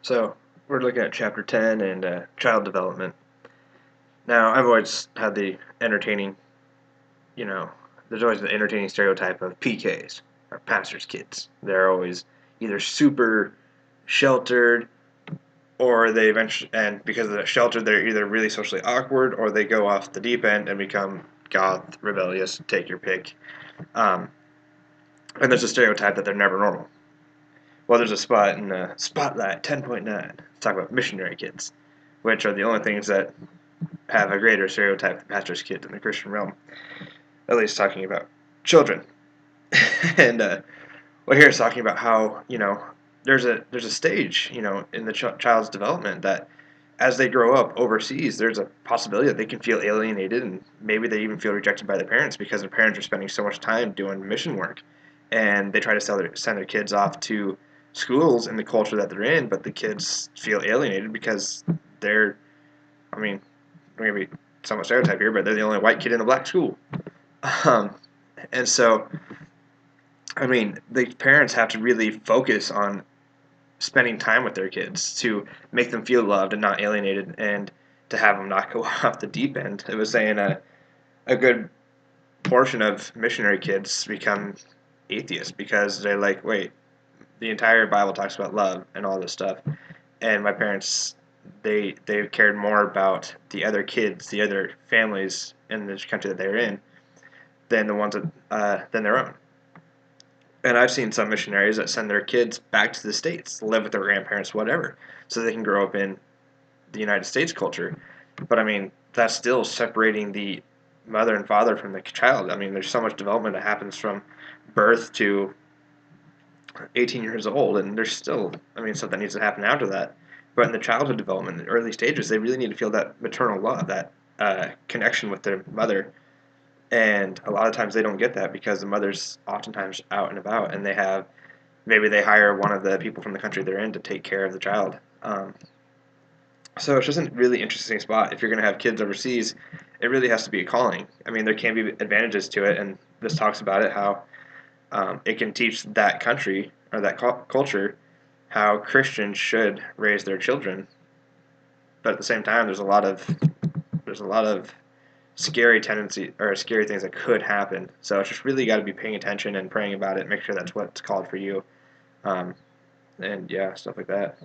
So we're looking at chapter 10 and child development. Now, I've always had the entertaining, you know, there's always the entertaining stereotype of PKs, or pastors' kids. They're always either super sheltered or they eventually, and because they're sheltered, they're either really socially awkward or they go off the deep end and become goth, rebellious, take your pick. Um, and there's a stereotype that they're never normal. Well, there's a spot in Spotlight 10.9 to talk about missionary kids, which are the only things that have a greater stereotype than pastor's kids in the Christian realm, at least talking about children. and well, here it's talking about how there's a stage in the child's development that as they grow up overseas, there's a possibility that they can feel alienated and maybe they even feel rejected by their parents because their parents are spending so much time doing mission work, and they try to send their kids off to schools in the culture that they're in, but the kids feel alienated because they're, I mean, maybe somewhat stereotype here, but they're the only white kid in a black school. Um, and so, I mean, the parents have to really focus on spending time with their kids to make them feel loved and not alienated and to have them not go off the deep end. It was saying a good portion of missionary kids become atheists because they're like, wait, the entire Bible talks about love and all this stuff. And my parents, they cared more about the other kids, the other families in the country that they're in, than the ones that than their own. And I've seen some missionaries that send their kids back to the states, live with their grandparents, whatever, so they can grow up in the United States culture. But I mean, that's still separating the mother and father from the child. I mean, there's so much development that happens from birth to 18 years old, and there's still, I mean, stuff that needs to happen after that. But in the childhood development, in the early stages, they really need to feel that maternal love, that connection with their mother. And a lot of times they don't get that because the mother's oftentimes out and about, and maybe they hire one of the people from the country they're in to take care of the child. So it's just a really interesting spot. If you're going to have kids overseas, it really has to be a calling. I mean, there can be advantages to it, and this talks about it how it can teach that country or that culture how Christians should raise their children. But at the same time, there's a lot of scary tendency or scary things that could happen. So it's just really got to be paying attention and praying about it. Make sure that's what's called for you, and yeah, stuff like that.